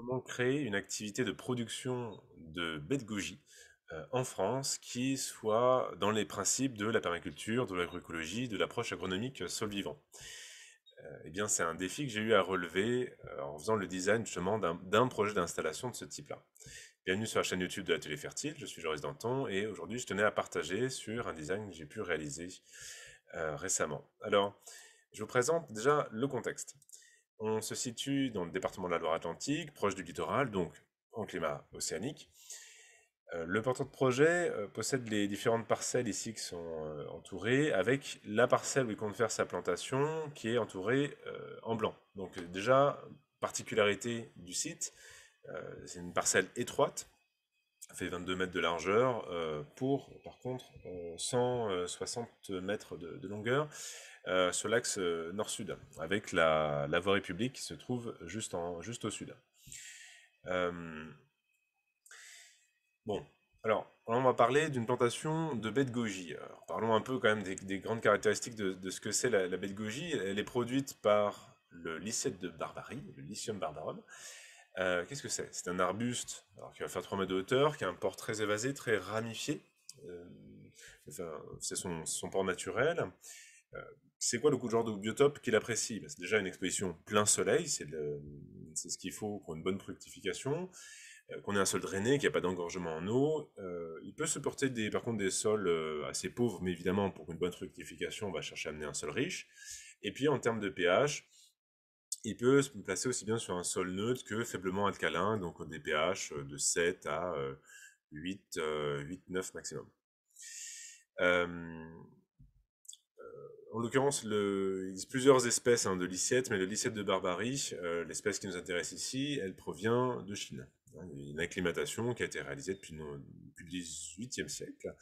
Comment créer une activité de production de baies de goji en France qui soit dans les principes de la permaculture, de l'agroécologie, de l'approche agronomique sol vivant? Eh bien, c'est un défi que j'ai eu à relever en faisant le design justement d'un projet d'installation de ce type-là. Bienvenue sur la chaîne YouTube de l'Atelier Fertile, je suis Joris Danton et aujourd'hui je tenais à partager sur un design que j'ai pu réaliser récemment. Alors, je vous présente déjà le contexte. On se situe dans le département de la Loire-Atlantique, proche du littoral, donc en climat océanique. Le porteur de projet possède les différentes parcelles ici qui sont entourées, avec la parcelle où il compte faire sa plantation qui est entourée en blanc. Donc déjà, particularité du site, c'est une parcelle étroite, ça fait 22 mètres de largeur, pour par contre 160 mètres de longueur, sur l'axe nord-sud, avec la voie publique qui se trouve juste au sud. Euh, bon, alors, on va parler d'une plantation de baie de goji. Alors, parlons un peu quand même des grandes caractéristiques de ce que c'est la baie de goji. Elle est produite par le lycée de Barbarie, le Lycium barbarum. Qu'est-ce que c'est? C'est un arbuste alors, qui va faire 3 mètres de hauteur, qui a un port très évasé, très ramifié. Euh, enfin, c'est son port naturel. Euh, c'est quoi le genre de biotope qu'il apprécie? Ben, c'est déjà une exposition plein soleil, c'est ce qu'il faut pour une bonne fructification, qu'on ait un sol drainé, qu'il n'y a pas d'engorgement en eau. Il peut supporter par contre des sols assez pauvres, mais évidemment pour une bonne fructification, on va chercher à amener un sol riche. Et puis en termes de pH, il peut se placer aussi bien sur un sol neutre que faiblement alcalin, donc des pH de 7 à 8, 9 maximum. Euh, En l'occurrence, il existe plusieurs espèces de lycètes, mais le lycète de Barbarie, l'espèce qui nous intéresse ici, elle provient de Chine. Il y a une acclimatation qui a été réalisée depuis le XVIIIe siècle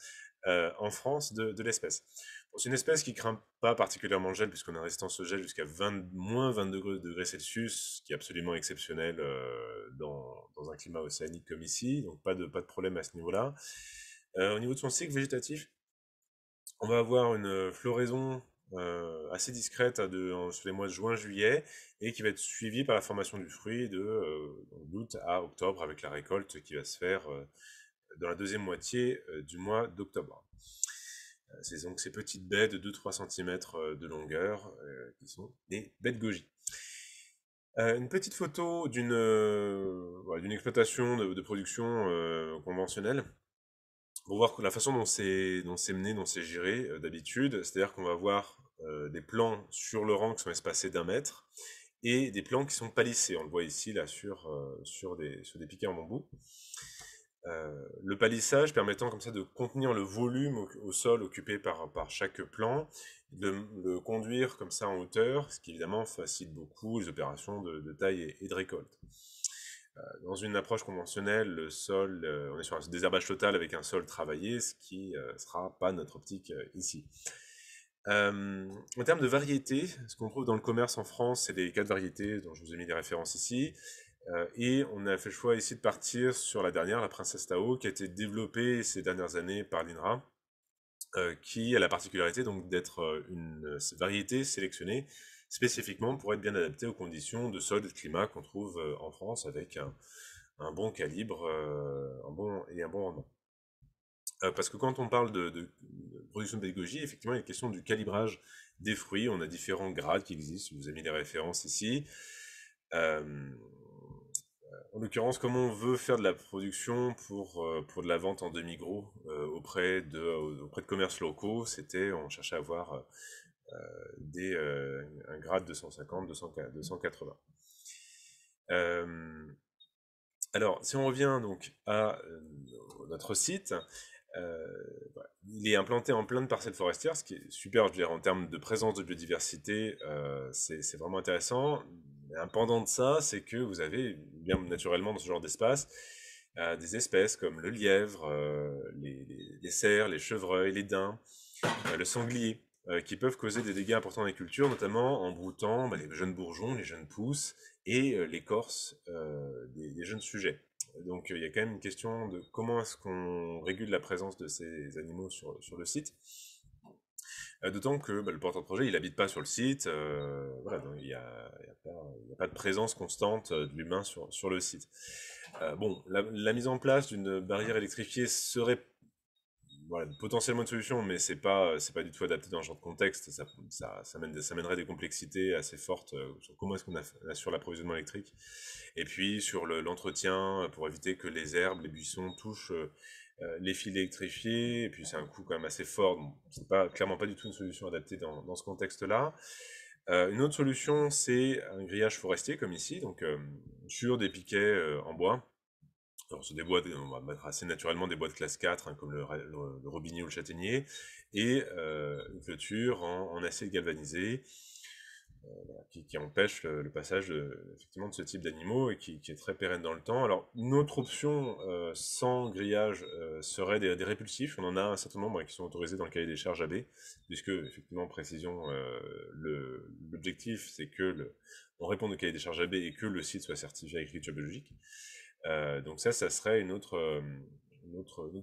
en France de l'espèce. Bon, c'est une espèce qui craint pas particulièrement le gel, puisqu'on a une résistance au gel jusqu'à moins 20 degrés Celsius, ce qui est absolument exceptionnel dans un climat océanique comme ici, donc pas de problème à ce niveau-là. Au niveau de son cycle végétatif, on va avoir une floraison assez discrète sur les mois de juin-juillet et qui va être suivie par la formation du fruit d'août à octobre avec la récolte qui va se faire dans la deuxième moitié du mois d'octobre. C'est donc ces petites baies de 2-3 cm de longueur qui sont des baies de goji. Une petite photo voilà, d'une exploitation de production conventionnelle pour voir la façon dont c'est mené, dont c'est géré d'habitude. C'est-à-dire qu'on va voir des plants sur le rang qui sont espacés d'1 mètre et des plants qui sont palissés. On le voit ici là sur des piquets en bambou. Le palissage permettant comme ça de contenir le volume au sol occupé par chaque plant, de le conduire comme ça en hauteur, ce qui évidemment facilite beaucoup les opérations de taille et de récolte. Dans une approche conventionnelle, le sol, on est sur un désherbage total avec un sol travaillé, ce qui ne sera pas notre optique ici. En termes de variétés, ce qu'on trouve dans le commerce en France, c'est les 4 variétés dont je vous ai mis des références ici. Et on a fait le choix ici de partir sur la dernière, la Princesse Tao, qui a été développée ces dernières années par l'INRA, qui a la particularité donc d'être une variété sélectionnée spécifiquement pour être bien adaptée aux conditions de sol et de climat qu'on trouve en France avec un bon calibre un bon rendement. Parce que quand on parle de production de pédagogie, effectivement, il y a une question du calibrage des fruits. On a différents grades qui existent. Je vous ai mis les références ici. Euh, En l'occurrence, comme on veut faire de la production pour de la vente en demi-gros auprès de commerces locaux, on cherchait à avoir un grade 250, 280. Euh, alors, si on revient donc à notre site, voilà, il est implanté en plein de parcelles forestières, ce qui est super, je veux dire, en termes de présence de biodiversité, c'est vraiment intéressant. Mais un pendant de ça, c'est que vous avez, bien naturellement, dans ce genre d'espace, des espèces comme le lièvre, les cerfs, les chevreuils, les daims, le sanglier, qui peuvent causer des dégâts importants dans les cultures, notamment en broutant les jeunes bourgeons, les jeunes pousses et l'écorce des jeunes sujets. Donc il y a quand même une question de comment est-ce qu'on régule la présence de ces animaux sur le site. D'autant que le porteur de projet, il n'habite pas sur le site, voilà, donc il y a pas de présence constante de l'humain sur le site. Bon, la mise en place d'une barrière électrifiée serait voilà, potentiellement une solution, mais c'est pas du tout adapté dans ce genre de contexte. Ça mènerait des complexités assez fortes sur comment est-ce qu'on assure l'approvisionnement électrique. Et puis sur l'entretien, pour éviter que les herbes, les buissons touchent les fils électrifiés. Et puis c'est un coût quand même assez fort. Donc c'est clairement pas du tout une solution adaptée dans ce contexte-là. Une autre solution, c'est un grillage forestier, comme ici, donc sur des piquets en bois. Alors, c'est des bois, on va mettre assez naturellement des bois de classe 4, hein, comme le robinier ou le châtaignier, et une clôture en acier galvanisé, voilà, qui empêche le passage effectivement de ce type d'animaux et qui est très pérenne dans le temps. Alors, une autre option sans grillage serait des répulsifs. On en a un certain nombre qui sont autorisés dans le cahier des charges AB, puisque, effectivement, précision, l'objectif, c'est que on réponde au cahier des charges AB et que le site soit certifié à agriculture biologique. Donc ça serait une autre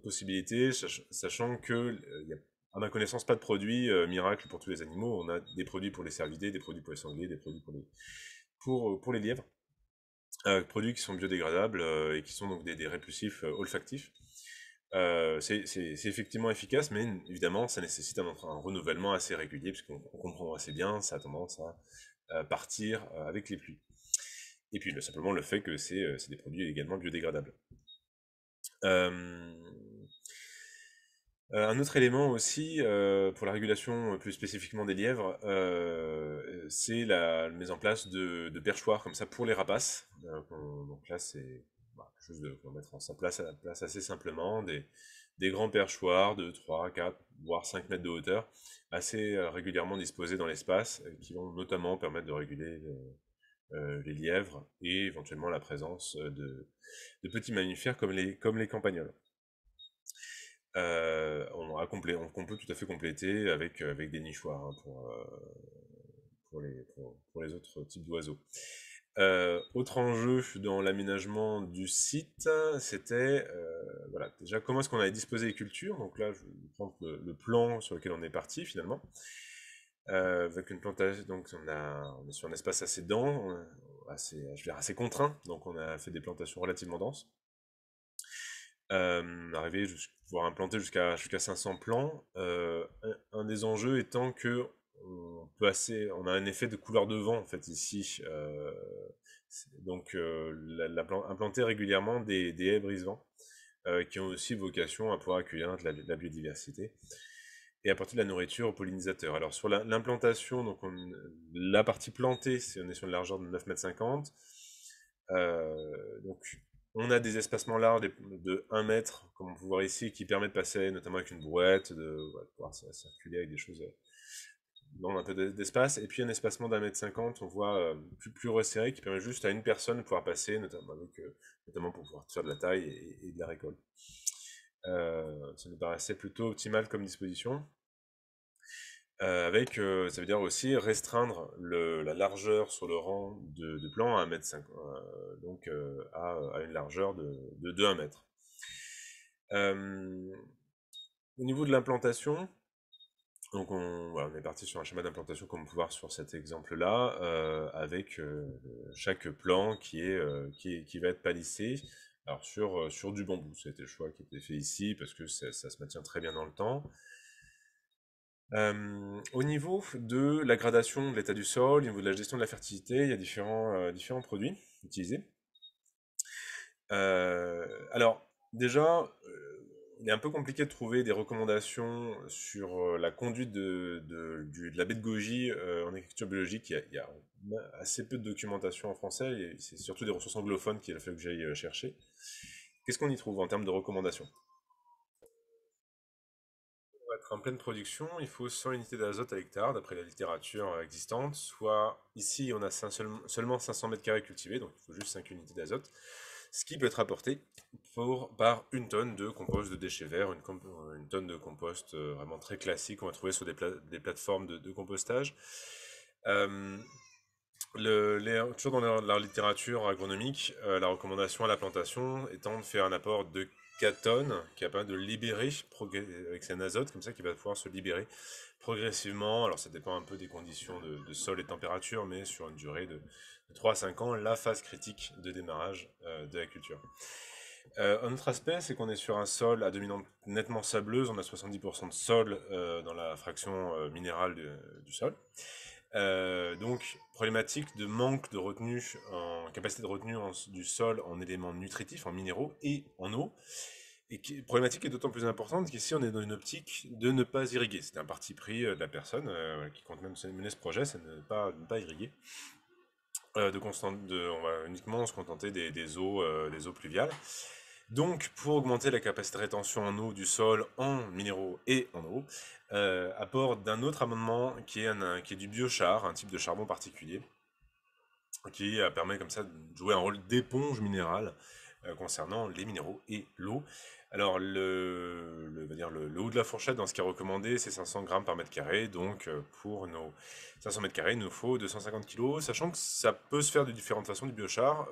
possibilité, sachant que il y a, à ma connaissance, pas de produit miracle pour tous les animaux. On a des produits pour les cervidés, des produits pour les sangliers, des produits pour les lièvres, produits qui sont biodégradables et qui sont donc des répulsifs olfactifs. C'est effectivement efficace, mais évidemment, ça nécessite un renouvellement assez régulier, puisqu'on comprend assez bien, ça a tendance à partir avec les pluies. Et puis simplement le fait que c'est des produits également biodégradables. Un autre élément aussi, pour la régulation plus spécifiquement des lièvres, c'est la mise en place de perchoirs comme ça pour les rapaces. Donc là, c'est quelque chose qu'on va mettre en place assez simplement, des grands perchoirs de 3, 4, voire 5 mètres de hauteur, assez régulièrement disposés dans l'espace, qui vont notamment permettre de réguler les lièvres et éventuellement la présence de petits mammifères comme les campagnols. On peut tout à fait compléter avec des nichoirs hein, pour les autres types d'oiseaux. Autre enjeu dans l'aménagement du site, c'était voilà, déjà comment est-ce qu'on allait disposer les cultures. Donc là, je vais prendre le plan sur lequel on est parti finalement. Avec une plantation, donc on est sur un espace assez dense, assez contraint, donc on a fait des plantations relativement denses. On est arrivé jusqu'à pouvoir implanter jusqu'à 500 plants. Un des enjeux étant que on a un effet de couleur de vent en fait ici. Donc implanter régulièrement des haies brise-vent qui ont aussi vocation à pouvoir accueillir de la biodiversité et apporter de la nourriture aux pollinisateurs. Alors sur l'implantation, donc la partie plantée, on est sur une largeur de 9,50 m. Donc on a des espacements larges de 1 mètre, comme on peut voir ici, qui permettent de passer notamment avec une brouette, de pouvoir circuler avec des choses dans un peu d'espace. Et puis un espacement d'1,50 m, on voit plus resserré, qui permet juste à une personne de pouvoir passer, notamment pour pouvoir faire de la taille et de la récolte. Ça nous paraissait plutôt optimal comme disposition. Ça veut dire aussi restreindre la largeur sur le rang de plan à 1,5 m, donc à une largeur de 1 mètre. Au niveau de l'implantation, donc on est parti sur un schéma d'implantation comme on peut voir sur cet exemple-là, avec chaque plan qui va être palissé. Alors sur du bambou, c'était le choix qui était fait ici parce que ça se maintient très bien dans le temps. Au niveau de la gradation de l'état du sol, au niveau de la gestion de la fertilité, il y a différents produits utilisés. Alors, déjà, il est un peu compliqué de trouver des recommandations sur la conduite de la baie de goji en agriculture biologique. Il y a assez peu de documentation en français, et c'est surtout des ressources anglophones qu'il a fallu que j'aille chercher. Qu'est-ce qu'on y trouve en termes de recommandations? Pour être en pleine production, il faut 100 unités d'azote à l'hectare, d'après la littérature existante, soit ici on a seulement 500 mètres carrés cultivés, donc il faut juste 5 unités d'azote, ce qui peut être apporté par une tonne de compost de déchets verts, une tonne de compost vraiment très classique qu'on va trouver sur des plateformes de compostage. Euh, Toujours dans la littérature agronomique, la recommandation à la plantation étant de faire un apport de 4 tonnes qui va permettre de libérer avec un azote comme ça qui va pouvoir se libérer progressivement, alors ça dépend un peu des conditions de sol et de température, mais sur une durée de 3 à 5 ans, la phase critique de démarrage de la culture. Un autre aspect, c'est qu'on est sur un sol à dominante nettement sableuse, on a 70% de sol dans la fraction minérale du sol. Donc, problématique de manque de retenue, en capacité de retenue du sol en éléments nutritifs, en minéraux et en eau. Et problématique est d'autant plus importante qu'ici on est dans une optique de ne pas irriguer. C'est un parti pris de la personne qui compte même mener ce projet, c'est de ne pas irriguer. On va uniquement se contenter des eaux pluviales. Donc, pour augmenter la capacité de rétention en eau du sol, en minéraux et en eau, apport d'un autre amendement qui est du biochar, un type de charbon particulier, qui permet comme ça de jouer un rôle d'éponge minérale concernant les minéraux et l'eau. Alors, le haut de la fourchette dans ce qui est recommandé, c'est 500 grammes par mètre carré. Donc, pour nos 500 mètres carrés, il nous faut 250 kg, sachant que ça peut se faire de différentes façons du biochar,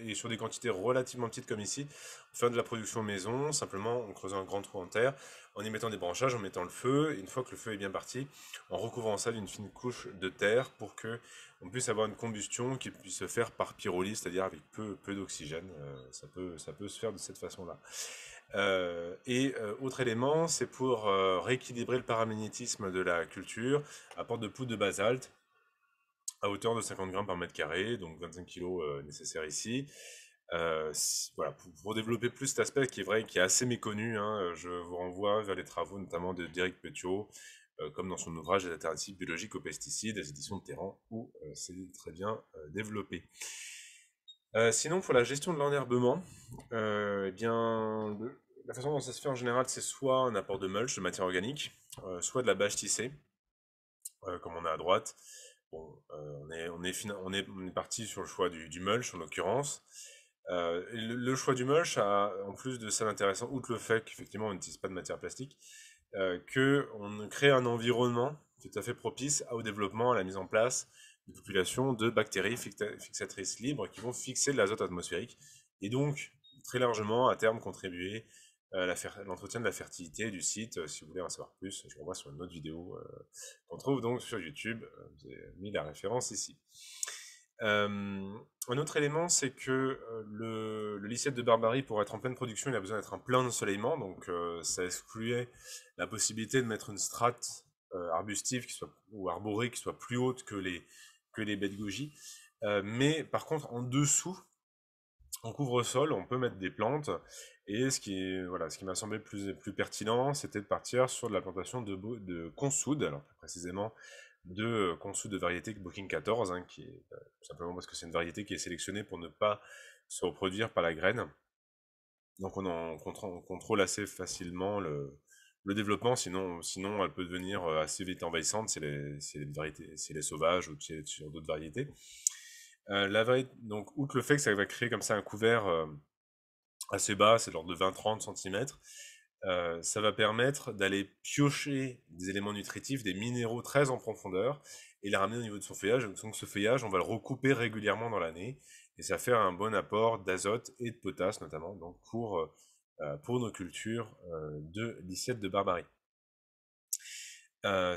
et sur des quantités relativement petites comme ici. On fait de la production maison, simplement en creusant un grand trou en terre, en y mettant des branchages, en mettant le feu. Et une fois que le feu est bien parti, en recouvrant ça d'une fine couche de terre pour que on puisse avoir une combustion qui puisse se faire par pyrolyse, c'est-à-dire avec peu d'oxygène. Ça peut se faire de cette façon-là. Autre élément, c'est pour rééquilibrer le paramagnétisme de la culture, apport de poudre de basalte à hauteur de 50 grammes par mètre carré, donc 25 kg nécessaires ici. Voilà, pour développer plus cet aspect qui est vrai, qui est assez méconnu, hein, je vous renvoie vers les travaux notamment d'Éric Petiot, comme dans son ouvrage Les alternatives biologiques aux pesticides, des éditions de Terran, où c'est très bien développé. Sinon, pour la gestion de l'enherbement, eh bien, la façon dont ça se fait en général, c'est soit un apport de mulch, de matière organique, soit de la bâche tissée, comme on a à droite. Bon, on est parti sur le choix du mulch en l'occurrence. Le choix du mulch a, en plus de ça d'intéressant, outre le fait qu'effectivement on n'utilise pas de matière plastique, qu'on crée un environnement tout à fait propice au développement, à la mise en place de populations de bactéries fixatrices libres qui vont fixer l'azote atmosphérique et donc très largement à terme contribuer à l'entretien de la fertilité du site. Si vous voulez en savoir plus, je vous renvoie sur une autre vidéo qu'on trouve donc sur YouTube. J'ai mis la référence ici. Un autre élément, c'est que le lycée de Barbarie, pour être en pleine production, il a besoin d'être en plein ensoleillement, donc ça excluait la possibilité de mettre une strate arbustive ou arborée qui soit plus haute que les baies de goji. Mais par contre, en dessous, en couvre-sol, on peut mettre des plantes, et ce qui m'a semblé plus pertinent, c'était de partir sur de la plantation de consoude, alors plus précisément de consoude de variété Booking 14, hein, qui est tout simplement parce que c'est une variété qui est sélectionnée pour ne pas se reproduire par la graine. Donc on contrôle assez facilement le développement, sinon elle peut devenir assez vite envahissante si elle est sauvage ou sur d'autres variétés. Donc, outre le fait que ça va créer comme ça un couvert assez bas, c'est l'ordre de 20-30 cm, ça va permettre d'aller piocher des éléments nutritifs, des minéraux très en profondeur, et les ramener au niveau de son feuillage. Donc ce feuillage, on va le recouper régulièrement dans l'année, et ça va faire un bon apport d'azote et de potasse notamment donc pour nos cultures de lycette de Barbarie.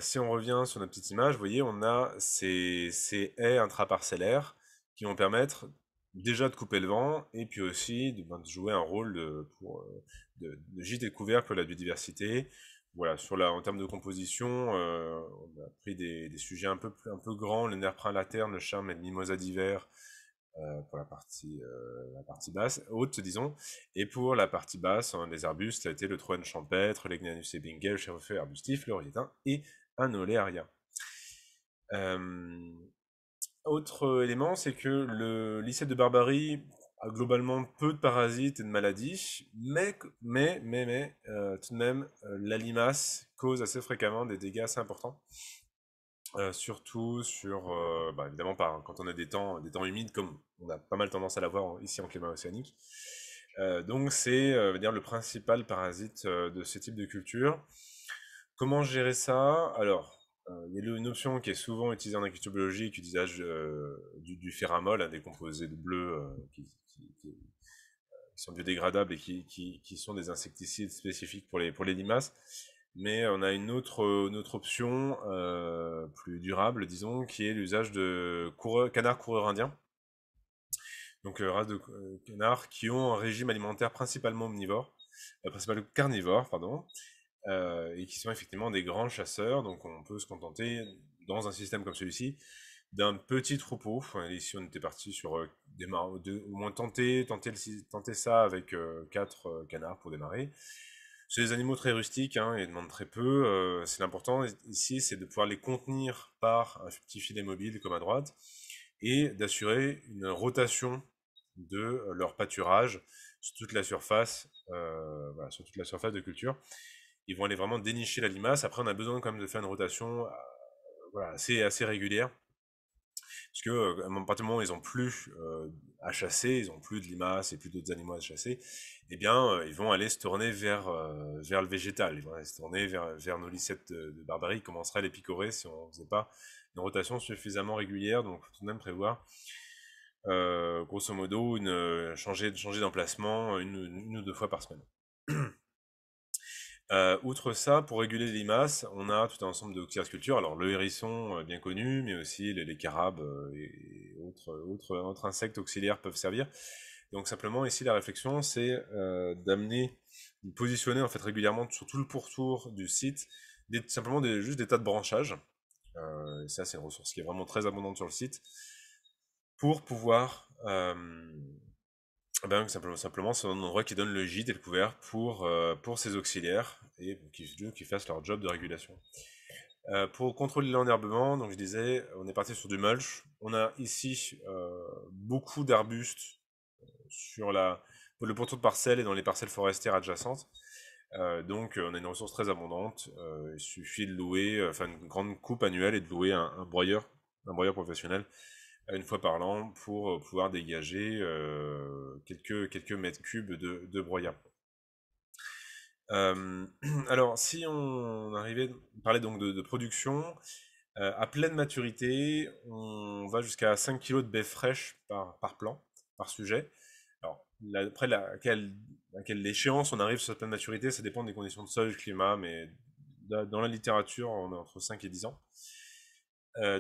Si on revient sur notre petite image, vous voyez, on a ces haies intraparcellaires qui vont permettre déjà de couper le vent et puis aussi de jouer un rôle de gîte et de couvercle pour la biodiversité. Voilà, en termes de composition, on a pris des sujets un peu grands, le nerf prin laterne, le charme et le mimosa d'hiver pour la partie basse, haute, disons. Et pour la partie basse, hein, les arbustes, ça a été le troène champêtre, l'Egnanus ebingel, le chèvrefeuille arbustif, le rietin et un oléaria. Autre élément, c'est que le lycée de Barbarie a globalement peu de parasites et de maladies, mais tout de même, la limace cause assez fréquemment des dégâts assez importants. Surtout évidemment quand on a des temps humides, comme on a pas mal tendance à l'avoir ici en climat océanique. Donc c'est dire le principal parasite de ce type de culture. Comment gérer ça? Alors, il y a une option qui est souvent utilisée en agriculture biologique, l'usage du ferramol, des composés de bleu qui sont biodégradables et qui sont des insecticides spécifiques pour les limaces. mais on a une autre option plus durable, disons, qui est l'usage de canards coureurs indiens. Donc races de canards qui ont un régime alimentaire principalement omnivore, principalement carnivore, pardon, et qui sont effectivement des grands chasseurs. Donc on peut se contenter, dans un système comme celui-ci, d'un petit troupeau. Enfin, ici, on était parti sur au moins tenter ça avec 4 canards pour démarrer. C'est des animaux très rustiques, hein, ils demandent très peu. C'est l'important ici, c'est de pouvoir les contenir par un petit filet mobile comme à droite et d'assurer une rotation de leur pâturage sur toute la surface, voilà, sur toute la surface de culture. Ils vont aller vraiment dénicher la limace. Après, on a besoin quand même de faire une rotation voilà, assez régulière. Parce que à partir du moment où ils ont plus à chasser, ils ont plus de limaces et plus d'autres animaux à chasser, eh bien, ils vont aller se tourner vers le végétal. Ils vont aller se tourner vers nos lycètes de barbarie qui commenceraient à les picorer si on ne faisait pas une rotation suffisamment régulière. Donc, il faut tout de même prévoir, grosso modo, changer d'emplacement une ou deux fois par semaine. Outre ça, pour réguler les limaces, on a tout un ensemble d'auxiliaires. Alors le hérisson, bien connu, mais aussi les carabes et autres insectes auxiliaires peuvent servir. Donc simplement, ici, la réflexion, c'est de positionner en fait régulièrement sur tout le pourtour du site, simplement juste des tas de branchages. Et ça, c'est une ressource qui est vraiment très abondante sur le site, pour pouvoir simplement, c'est un endroit qui donne le gîte et le couvert pour ses auxiliaires et qui fassent leur job de régulation. Pour contrôler l'enherbement, donc je disais, on est parti sur du mulch. On a ici beaucoup d'arbustes pour le pourtour de parcelles et dans les parcelles forestières adjacentes. Donc on a une ressource très abondante. Il suffit de louer, faire une grande coupe annuelle et de louer un broyeur professionnel une fois par an pour pouvoir dégager quelques mètres cubes de broyat. Alors, si on arrivait à parler donc de production, à pleine maturité, on va jusqu'à 5 kg de baies fraîches par plan, par sujet. Alors, après, à quelle échéance on arrive sur cette pleine maturité, ça dépend des conditions de sol, du climat, mais dans la littérature, on est entre 5 et 10 ans.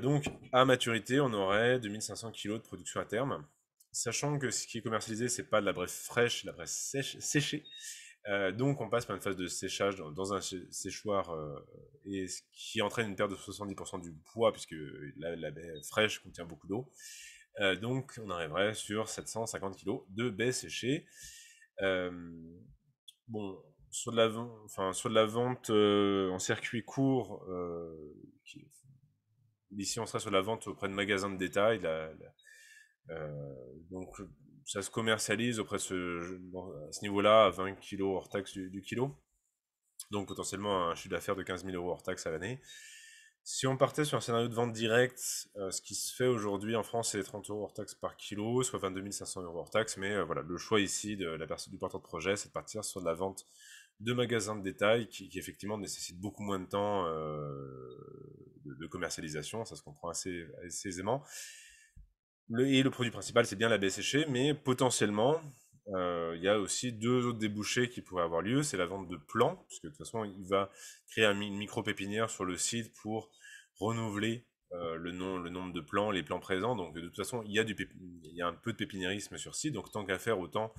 Donc, à maturité, on aurait 2500 kg de production à terme, sachant que ce qui est commercialisé, c'est pas de la braie fraîche, c'est de la braie séchée. Donc, on passe par une phase de séchage dans un séchoir, et ce qui entraîne une perte de 70% du poids, puisque la baie fraîche contient beaucoup d'eau. Donc, on arriverait sur 750 kg de baies séchées. Bon, sur de la vente en circuit court, ici, on sera sur la vente auprès de magasins de détail. Donc, ça se commercialise à ce niveau-là à 20 kg hors taxe du kilo. Donc, potentiellement un chiffre d'affaires de 15 000 € hors taxe à l'année. Si on partait sur un scénario de vente directe, ce qui se fait aujourd'hui en France, c'est 30 € hors taxe par kilo, soit 22 500 € hors taxe. Mais voilà, le choix ici de la personne du porteur de projet, c'est de partir sur de la vente de magasins de détail qui effectivement nécessite beaucoup moins de temps de commercialisation, ça se comprend assez aisément. Le produit principal, c'est bien la baie séchée, mais potentiellement, il y a aussi deux autres débouchés qui pourraient avoir lieu. C'est la vente de plants, puisque de toute façon, il va créer une micro-pépinière sur le site pour renouveler le nombre de plants, les plants présents. Donc de toute façon, il y a un peu de pépiniérisme sur site, donc tant qu'à faire, autant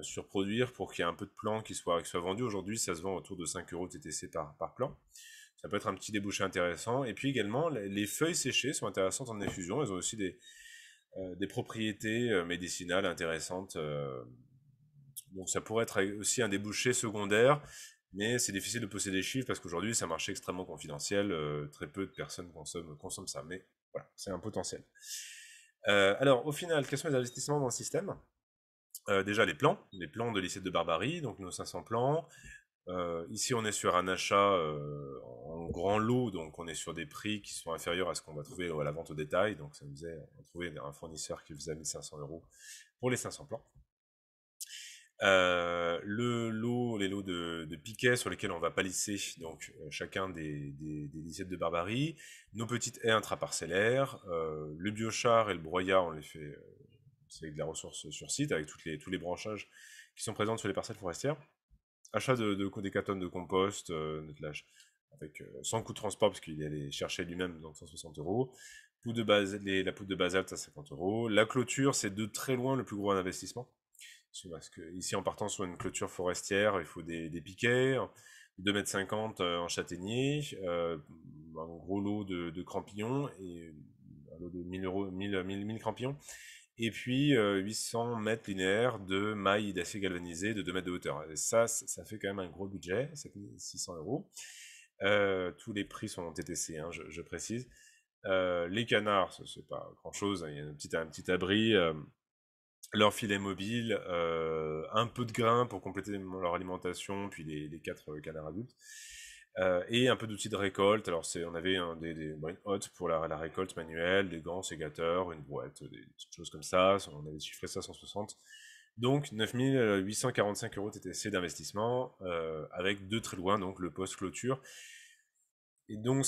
surproduire pour qu'il y ait un peu de plants qui soient vendus. Aujourd'hui, ça se vend autour de 5 € TTC par plan. Ça peut être un petit débouché intéressant. Et puis également, les feuilles séchées sont intéressantes en infusion. Elles ont aussi des propriétés médicinales intéressantes. Donc ça pourrait être aussi un débouché secondaire, mais c'est difficile de posséder des chiffres parce qu'aujourd'hui, c'est un marché extrêmement confidentiel. Très peu de personnes consomment ça, mais voilà, c'est un potentiel. Alors, au final, quels sont les investissements dans le système? Déjà les plans de lycée de Barbarie, donc nos 500 plans. Ici, on est sur un achat en grand lot, donc on est sur des prix qui sont inférieurs à ce qu'on va trouver à la vente au détail. Donc ça nous faisait, on trouvait un fournisseur qui faisait 1500 € pour les 500 plans. Les lots de piquets sur lesquels on va palisser donc chacun des lycées de Barbarie, nos petites haies intraparcellaires, le biochar et le broyat, on les fait c'est de la ressource sur site avec tous les branchages qui sont présents sur les parcelles forestières. Achat des cartons de compost, nettelage, avec, sans coût de transport, parce qu'il allait chercher lui-même, donc 160 €. La poudre de basalte à 50 €. La clôture, c'est de très loin le plus gros investissement. Parce que ici, en partant sur une clôture forestière, il faut des piquets, 2,50 m en châtaignier, un gros lot de crampillons, et un lot de 1000 €, 1000 crampillons, et puis 800 mètres linéaires de mailles d'acier galvanisé de 2 mètres de hauteur. Et ça fait quand même un gros budget, 7600 €. Tous les prix sont TTC, hein, je précise. Les canards, c'est pas grand chose, hein, il y a un petit abri, leur filet mobile, un peu de grains pour compléter leur alimentation, puis les 4 canards adultes, et un peu d'outils de récolte. Alors on avait une hotte pour la récolte manuelle, des gants, ségateurs, une brouette, des petites choses comme ça. On avait chiffré ça à 160. Donc 9 845 € TTC d'investissement, avec de très loin donc le post-clôture. Et donc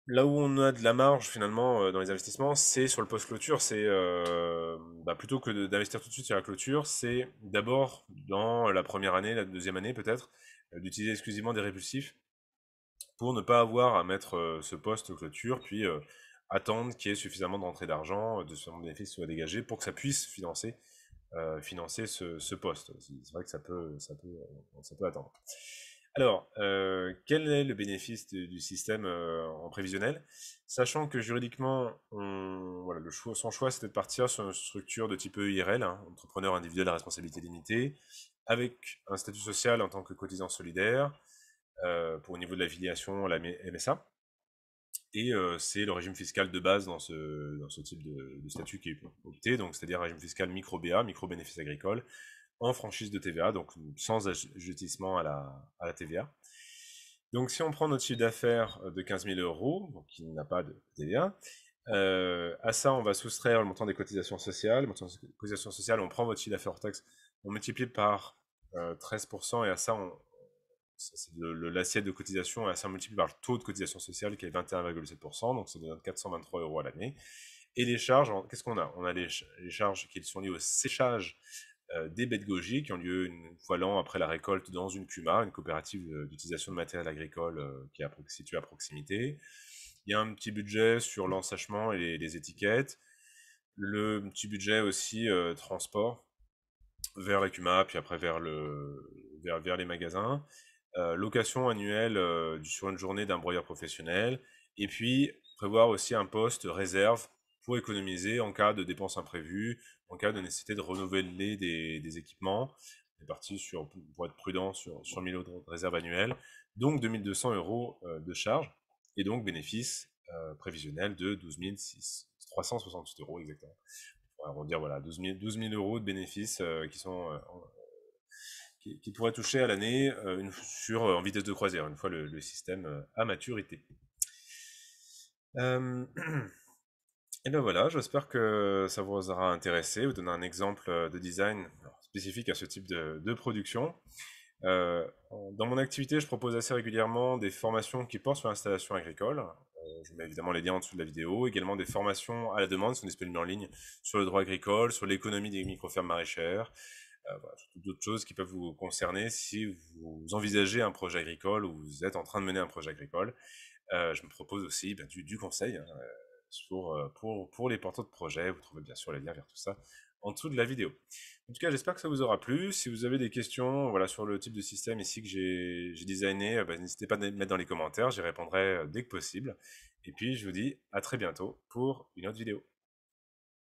là où on a de la marge finalement dans les investissements, c'est sur le post-clôture. C'est plutôt que d'investir tout de suite sur la clôture, c'est d'abord dans la première année, la deuxième année peut-être, d'utiliser exclusivement des répulsifs pour ne pas avoir à mettre ce post-clôture, puis attendre qu'il y ait suffisamment de rentrée d'argent, de suffisamment de bénéfices soient dégagés pour que ça puisse financer ce poste. C'est vrai que ça peut attendre. Alors, quel est le bénéfice du système en prévisionnel? Sachant que juridiquement, voilà, son choix, c'était de partir sur une structure de type EIRL, hein, entrepreneur individuel à responsabilité limitée, avec un statut social en tant que cotisant solidaire, pour au niveau de l'affiliation à la MSA. Et c'est le régime fiscal de base dans ce type de statut qui est opté, donc c'est-à-dire un régime fiscal micro-BA, micro-bénéfice agricole, en franchise de TVA, donc sans assujettissement à la TVA. Donc si on prend notre chiffre d'affaires de 15 000 €, donc qui n'a pas de TVA, à ça on va soustraire le montant des cotisations sociales. Le montant des cotisations sociales, on prend votre chiffre d'affaires hors taxe, on multiplie par 13%, et à ça, c'est l'assiette de cotisation, et à ça on multiplie par le taux de cotisation sociale qui est 21,7%, donc ça donne 423 € à l'année. Et les charges, qu'est-ce qu'on a? On a les charges qui sont liées au séchage des baies de goji qui ont lieu une fois l'an après la récolte dans une CUMA, une coopérative d'utilisation de matériel agricole qui est située à proximité. Il y a un petit budget sur l'ensachement et les étiquettes. Le petit budget aussi transport vers la CUMA, puis après vers les magasins. Location annuelle sur une journée d'un broyeur professionnel. Et puis, prévoir aussi un poste réserve pour économiser en cas de dépenses imprévues, en cas de nécessité de renouveler des équipements. On est parti pour être prudent sur 1000 € de réserve annuelle. Donc 2200 € de charge, et donc bénéfice prévisionnel de 12 368 € exactement. On va dire voilà, 12 000 € de bénéfices qui pourraient toucher à l'année en vitesse de croisière, une fois le système à maturité. Et ben voilà, j'espère que ça vous aura intéressé, vous donner un exemple de design spécifique à ce type de production. Dans mon activité, je propose assez régulièrement des formations qui portent sur l'installation agricole. Je mets évidemment les liens en dessous de la vidéo. Également des formations à la demande sont disponibles en ligne sur le droit agricole, sur l'économie des micro-fermes maraîchères, voilà, surtout d'autres choses qui peuvent vous concerner si vous envisagez un projet agricole ou vous êtes en train de mener un projet agricole. Je me propose aussi du conseil, hein, pour les porteurs de projets. Vous trouvez bien sûr les liens vers tout ça en dessous de la vidéo. En tout cas, j'espère que ça vous aura plu. Si vous avez des questions voilà, sur le type de système ici que j'ai designé, n'hésitez pas à les mettre dans les commentaires, j'y répondrai dès que possible. Et puis, je vous dis à très bientôt pour une autre vidéo.